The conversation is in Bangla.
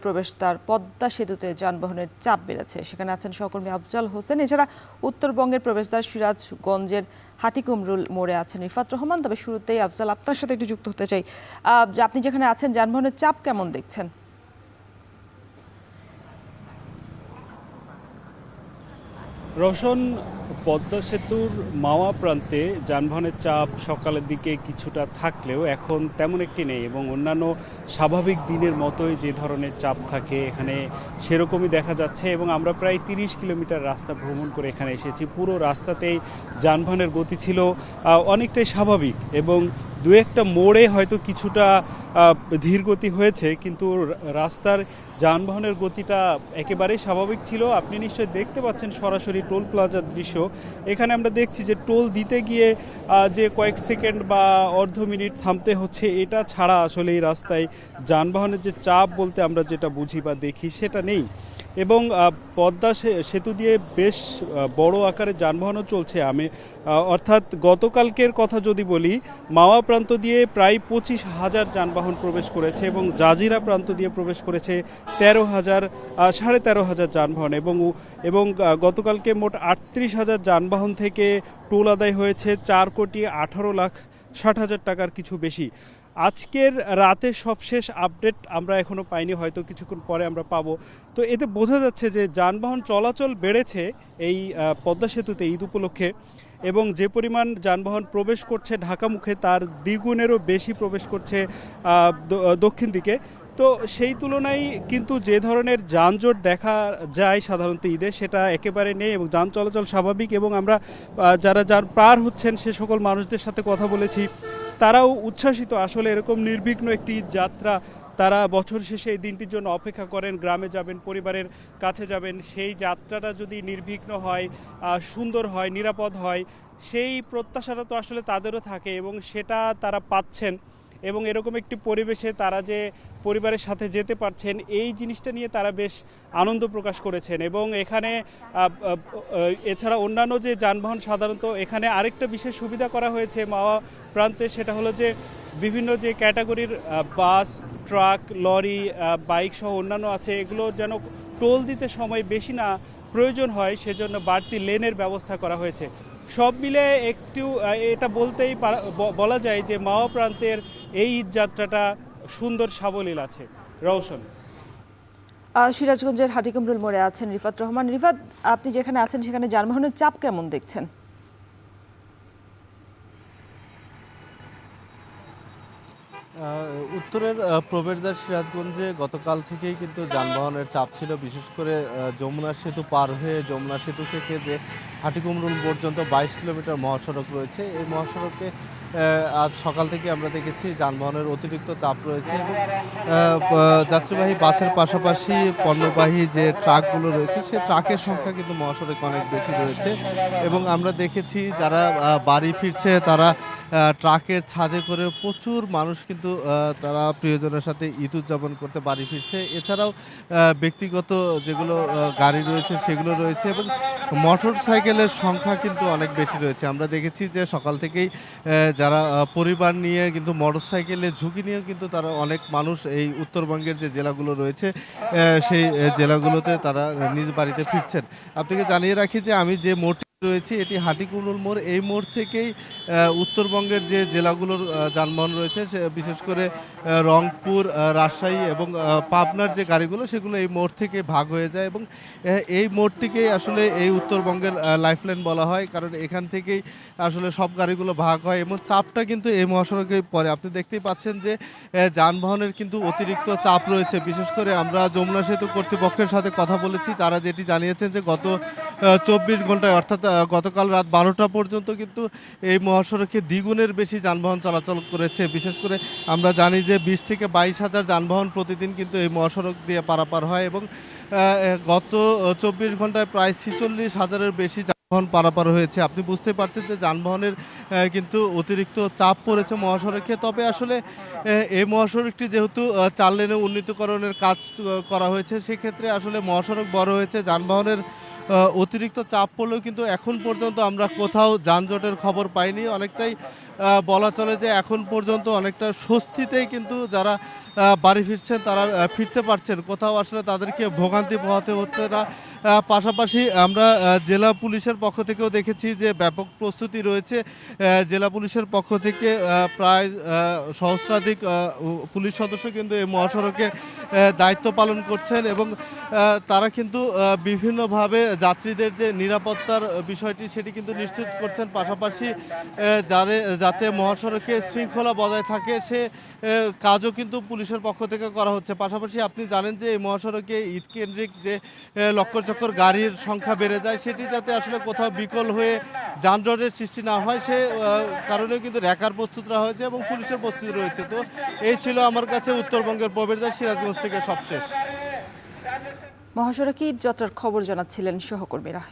প্রবেশদ্বার পদ্মা সেতুতে যানবাহনের চাপ বেড়েছে। সেখানে আছেন সহকর্মী আফজাল হোসেন। এছাড়া উত্তরবঙ্গের প্রবেশদ্বার সিরাজগঞ্জের হাটিকুমরুল মোড়ে আছেন রিফাত রহমান। তবে শুরুতেই আফজাল, আপনার সাথে একটু যুক্ত হতে চাই। যে আপনি যেখানে আছেন যানবাহনের চাপ কেমন দেখছেন? রওশন, পদ্মা সেতুর মাওয়া প্রান্তে যানবাহনের চাপ সকালের দিকে কিছুটা থাকলেও এখন তেমন একটি নেই এবং অন্যান্য স্বাভাবিক দিনের মতোই যে ধরনের চাপ থাকে এখানে সেরকমই দেখা যাচ্ছে। এবং আমরা প্রায় 30 কিলোমিটার রাস্তা ভ্রমণ করে এখানে এসেছি। পুরো রাস্তাতেই যানবাহনের গতি ছিল অনেকটাই স্বাভাবিক এবং দু একটা মোড়ে হয়তো কিছুটা ধীর গতি হয়েছে, কিন্তু রাস্তার যানবাহনের গতিটা একেবারেই স্বাভাবিক ছিল। আপনি নিশ্চয়ই দেখতে পাচ্ছেন সরাসরি টোল প্লাজার দৃশ্য। এখানে আমরা দেখছি যে টোল দিতে গিয়ে যে কয়েক সেকেন্ড বা অর্ধ মিনিট থামতে হচ্ছে, এটা ছাড়া আসলে এই রাস্তায় যানবাহনের যে চাপ বলতে আমরা যেটা বুঝি বা দেখি সেটা নেই। এবং পদ্মা সেতু দিয়ে বেশ বড় আকারে যানবাহনও চলছে। অর্থাৎ গতকালকের কথা যদি বলি, মাওয়া প্রান্ত দিয়ে প্রায় 25,000 যানবাহন প্রবেশ করেছে এবং জাজিরা প্রান্ত দিয়ে প্রবেশ করেছে 13,000 যানবাহন এবং গতকালকে মোট 38,000 যানবাহন থেকে টোল আদায় হয়েছে 4,18,60,000 টাকার কিছু বেশি। আজকের রাতে সবশেষ আপডেট আমরা এখনও পাইনি, হয়তো কিছুক্ষণ পরে আমরা পাবো। তো এতে বোঝা যাচ্ছে যে যানবাহন চলাচল বেড়েছে এই পদ্মা সেতুতে ঈদ উপলক্ষে, এবং যে পরিমাণ যানবাহন প্রবেশ করছে ঢাকা মুখে তার দ্বিগুণেরও বেশি প্রবেশ করছে দক্ষিণ দিকে। তো সেই তুলনায় কিন্তু যে ধরনের যানজট দেখা যায় সাধারণত ঈদে, সেটা একেবারে নেই এবং যান চলাচল স্বাভাবিক। এবং আমরা যারা পার হচ্ছেন সে সকল মানুষদের সাথে কথা বলেছি, তারাও উচ্ছ্বাসিত। আসলে এরকম নির্বিঘ্ন একটি ঈদ যাত্রা, তারা বছর শেষে এই দিনটির জন্য অপেক্ষা করেন, গ্রামে যাবেন, পরিবারের কাছে যাবেন। সেই যাত্রাটা যদি নির্বিঘ্ন হয়, সুন্দর হয়, নিরাপদ হয়, সেই প্রত্যাশাটা তো আসলে তাদেরও থাকে এবং সেটা তারা পাচ্ছেন। এবং এরকম একটি পরিবেশে তারা যে পরিবারের সাথে যেতে পারছেন, এই জিনিসটা নিয়ে তারা বেশ আনন্দ প্রকাশ করেছেন। এবং এখানে এছাড়া অন্যান্য যে যানবাহন, সাধারণত এখানে আরেকটা বিশেষ সুবিধা করা হয়েছে মাওয়া প্রান্তে, সেটা হলো যে বিভিন্ন যে ক্যাটাগরির বাস, ট্রাক, লরি, বাইক সহ অন্যান্য আছে, এগুলো যেন টোল দিতে সময় বেশি না প্রয়োজন হয়, সেজন্য বাড়তি লেনের ব্যবস্থা করা হয়েছে। সব মিলে একটু এটা বলা যায় যে মাওয়া প্রান্তের এই ঈদ যাত্রাটা সুন্দর সাবলীল আছে। রওশন, সিরাজগঞ্জের হাটিকুমরুল মোড়ে আছেন রিফাত রহমান। রিফাত, আপনি যেখানে আছেন সেখানে যানবাহনের চাপ কেমন দেখছেন? উত্তরের প্রবেশদ্বার সিরাজগঞ্জে গতকাল থেকেই কিন্তু যানবাহনের চাপ ছিল। বিশেষ করে যমুনা সেতু পার হয়ে যমুনা সেতু থেকে যে হাটিকুমরুল পর্যন্ত 22 কিলোমিটার মহাসড়ক রয়েছে, এই মহাসড়কে আজ সকাল থেকে আমরা দেখেছি যানবাহনের অতিরিক্ত চাপ রয়েছে এবং যাত্রীবাহী বাসের পাশাপাশি পণ্যবাহী যে ট্রাকগুলো রয়েছে সেই ট্রাকের সংখ্যা কিন্তু মহাসড়কে অনেক বেশি রয়েছে। এবং আমরা দেখেছি যারা বাড়ি ফিরছে তারা ট্রাকের ছাদে করে প্রচুর মানুষ কিন্তু তারা প্রিয়জনের সাথে ঈদ উদযাপন করতে বাড়ি ফিরছে। এছাড়াও ব্যক্তিগত যেগুলো গাড়ি রয়েছে সেগুলো রয়েছে এবং মোটর সাইকেলের সংখ্যা কিন্তু অনেক বেশি রয়েছে। আমরা দেখেছি যে সকাল থেকেই যারা পরিবার নিয়ে কিন্তু মোটর সাইকেলের ঝুঁকি নিয়েও কিন্তু তারা অনেক মানুষ এই উত্তরবঙ্গের যে জেলাগুলো রয়েছে সেই জেলাগুলোতে তারা নিজ বাড়িতে ফিরছেন। আপনাকে জানিয়ে রাখি যে আমি যে মোড় রয়েছে এটি হাটিকুমরুল মোড়। এই মোড় থেকেই উত্তরবঙ্গের যে জেলাগুলোর যানবাহন রয়েছে বিশেষ করে রংপুর, রাজশাহী এবং পাবনার যে গাড়িগুলো সেগুলো এই মোড় থেকে ভাগ হয়ে যায় এবং এই মোড়টিকেই আসলে এই উত্তরবঙ্গের লাইফলাইন বলা হয়, কারণ এখান থেকেই আসলে সব গাড়িগুলো ভাগ হয় এবং চাপটা কিন্তু এই মহাসড়কে পড়ে। আপনি দেখতেই পাচ্ছেন যে যানবাহনের কিন্তু অতিরিক্ত চাপ রয়েছে। বিশেষ করে আমরা যমুনা সেতু কর্তৃপক্ষের সাথে কথা বলেছি, তারা যেটি জানিয়েছেন যে গত 24 ঘন্টায় অর্থাৎ গতকাল রাত 12টা পর্যন্ত কিন্তু এই মহাসড়কে দ্বিগুণের বেশি যানবাহন চলাচল করেছে। বিশেষ করে আমরা জানি যে 20 থেকে 22,000 যানবাহন প্রতিদিন কিন্তু এই মহাসড়ক দিয়ে পারাপার হয় এবং গত 24 ঘন্টায় প্রায় 46,000-এর বেশি যানবাহন পারাপার হয়েছে। আপনি বুঝতে পারছেন যে যানবাহনের কিন্তু অতিরিক্ত চাপ পড়েছে মহাসড়কে। তবে আসলে এই মহাসড়কটি যেহেতু 4 লেনে উন্নীতকরণের কাজ করা হয়েছে, সেক্ষেত্রে আসলে মহাসড়ক বড় হয়েছে, যানবাহনের অতিরিক্ত চাপ পড়লেও কিন্তু এখন পর্যন্ত আমরা কোথাও যানজটের খবর পাইনি। অনেকটাই বলা চলে যে এখন পর্যন্ত অনেকটা স্বস্তিতেই কিন্তু যারা বাড়ি ফিরছেন, তারা ফিরতে পারছেন, কোথাও আসলে তাদেরকে ভোগান্তি পোহাতে হচ্ছে না। পাশাপাশি আমরা জেলা পুলিশের পক্ষ থেকেও দেখেছি যে ব্যাপক প্রস্তুতি রয়েছে। জেলা পুলিশের পক্ষ থেকে প্রায় সহস্রাধিক পুলিশ সদস্য কিন্তু এই মহাসড়কে দায়িত্ব পালন করছেন এবং তারা কিন্তু বিভিন্নভাবে যাত্রীদের যে নিরাপত্তার বিষয়টি সেটি কিন্তু নিশ্চিত করছেন। পাশাপাশি যাতে মহাসড়কে শৃঙ্খলা বজায় থাকে সে কাজও কিন্তু পুলিশের পক্ষ থেকে করা হচ্ছে। পাশাপাশি আপনি জানেন যে এই মহাসড়কে ঈদ কেন্দ্রিক যে লক্কর চক্কর গাড়ির সংখ্যা বেড়ে যায়, সেটি যাতে আসলে কোথাও বিকল হয়ে যানজটের সৃষ্টি না হয় সে কারণেও কিন্তু র্যাকার প্রস্তুত রাখা হয়েছে এবং পুলিশের প্রস্তুতি রয়েছে। তো এই ছিল আমার কাছে উত্তরবঙ্গের প্রবেশদ্বার সিরাজগঞ্জ থেকে সবশেষ। মহাসড়কে ঈদ যাত্রার খবর জানাচ্ছিলেন সহকর্মীরা।